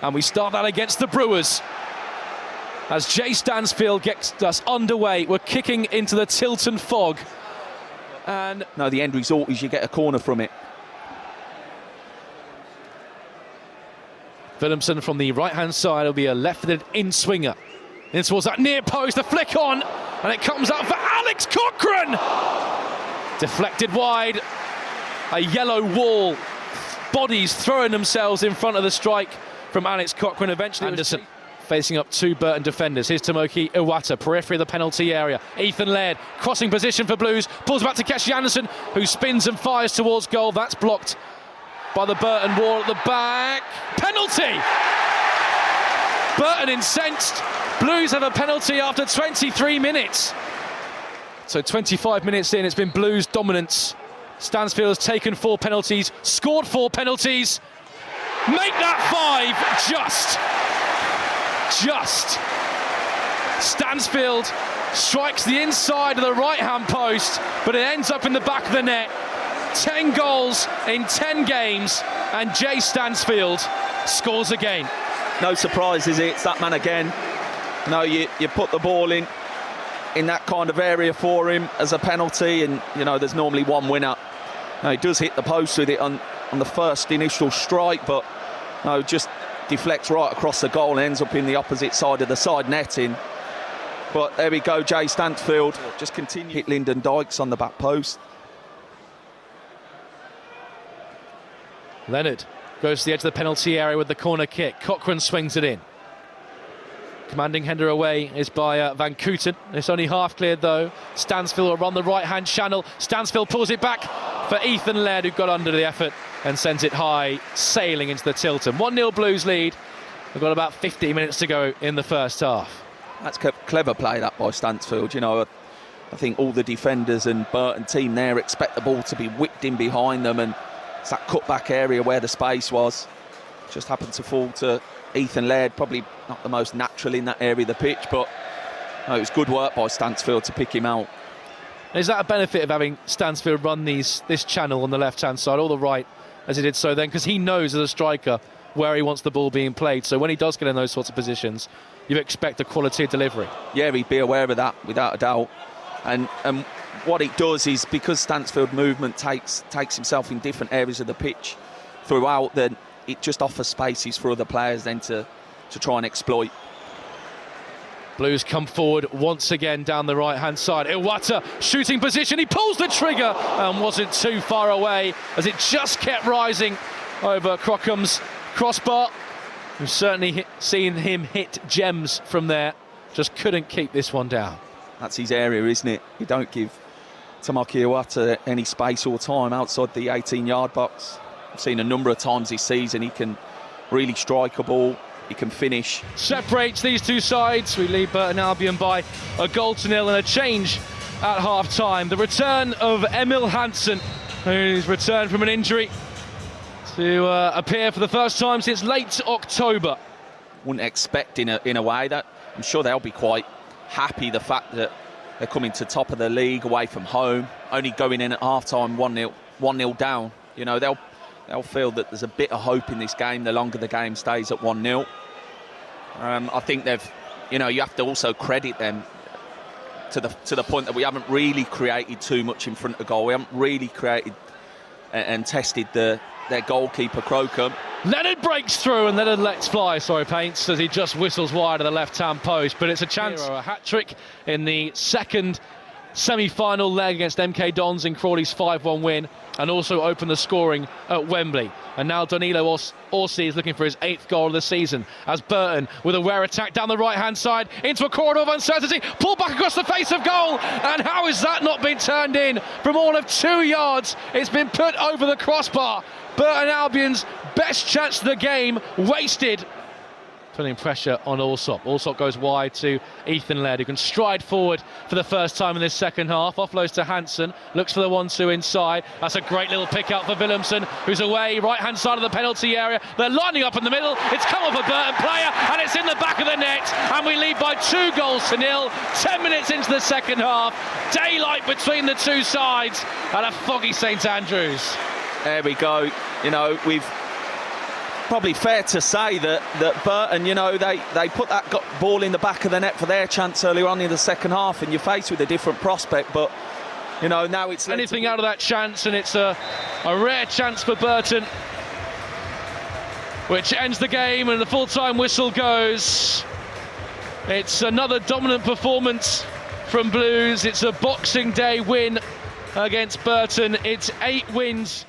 And we start that against the Brewers. As Jay Stansfield gets us underway, we're kicking into the Tilton fog. And no, the end result is you get a corner from it. Williamson from the right-hand side will be a left-footed in-swinger. In towards that near post, the flick on, and it comes out for Alex Cochrane! Deflected wide, a yellow wall. Bodies throwing themselves in front of the strike from Alex Cochrane. Eventually Anderson facing up two Burton defenders. Here's Tomoki Iwata, periphery of the penalty area. Ethan Laird, crossing position for Blues, pulls back to Keshi Anderson, who spins and fires towards goal. That's blocked by the Burton wall at the back. Penalty! Burton incensed. Blues have a penalty after 23 minutes. So 25 minutes in, it's been Blues dominance. Stansfield has taken 4 penalties, scored 4 penalties. Make that 5, just. Stansfield strikes the inside of the right-hand post, but it ends up in the back of the net. 10 goals in 10 games, and Jay Stansfield scores again. No surprise, is it? It's that man again. No, you put the ball in that kind of area for him as a penalty, and you know there's normally one winner. No, he does hit the post with it on the first initial strike, but no, just deflects right across the goal and ends up in the opposite side of the side netting. But there we go, Jay Stansfield just continue. Hit Lyndon Dykes on the back post. Leonard goes to the edge of the penalty area with the corner kick. Cochrane swings it in. Commanding header away is by Van Kooten. It's only half cleared though. Stansfield will run the right-hand channel. Stansfield pulls it back for Ethan Laird, who got under the effort and sends it high, sailing into the Tilton. 1-0 Blues lead. We've got about 15 minutes to go in the first half. That's clever play that by Stansfield. You know, I think all the defenders and Burton team there expect the ball to be whipped in behind them, and it's that cut-back area where the space was. Just happened to fall to Ethan Laird, probably not the most natural in that area of the pitch, but no, it was good work by Stansfield to pick him out. Is that a benefit of having Stansfield run this channel on the left-hand side, all the right, as he did so then? Because he knows as a striker where he wants the ball being played. So when he does get in those sorts of positions, you expect a quality of delivery. Yeah, he'd be aware of that, without a doubt. And what it does is, because Stansfield movement takes himself in different areas of the pitch throughout, then it just offers spaces for other players then to try and exploit. Blues come forward once again down the right-hand side. Iwata shooting position. He pulls the trigger and wasn't too far away as it just kept rising over Crockham's crossbar. We've certainly seen him hit gems from there. Just couldn't keep this one down. That's his area, isn't it? You don't give Tomoki Iwata any space or time outside the 18-yard box. I've seen a number of times this season he can really strike a ball, he can finish. Separates these two sides. We lead Burton Albion by a 1-0 and a change at half-time. The return of Emil Hansen, who's returned from an injury to appear for the first time since late October. Wouldn't expect in a way that I'm sure they'll be quite happy the fact that they're coming to top of the league away from home, only going in at half-time 1-0 down. You know, they'll feel that there's a bit of hope in this game the longer the game stays at 1-0. I think they've, you know, you have to also credit them to the point that we haven't really created too much in front of goal. We haven't really created and tested their goalkeeper Crocombe. Leonard breaks through and Leonard lets fly, Paints, as he just whistles wide of the left-hand post. But it's a chance for a hat-trick in the second semi-final leg against MK Dons in Crawley's 5-1 win, and also open the scoring at Wembley. And now Danilo Orsi is looking for his 8th goal of the season, as Burton, with a rare attack down the right-hand side, into a corridor of uncertainty, pulled back across the face of goal, and how has that not been turned in from all of 2 yards? It's been put over the crossbar. Burton Albion's best chance of the game wasted. Putting pressure on Allsop. Allsop goes wide to Ethan Laird, who can stride forward for the first time in this second half. Offloads to Hansen, looks for the 1-2 inside. That's a great little pick up for Williamson, who's away, right-hand side of the penalty area. They're lining up in the middle. It's come off a Burton player, and it's in the back of the net. And we lead by 2-0. 10 minutes into the second half. Daylight between the two sides, and a foggy St Andrews. There we go. You know, we've probably fair to say that Burton, you know, they put that ball in the back of the net for their chance earlier on in the second half, and you're faced with a different prospect. But, you know, now it's anything out of that chance, and it's a rare chance for Burton, which ends the game, and the full-time whistle goes. It's another dominant performance from Blues. It's a Boxing Day win against Burton. It's 8 wins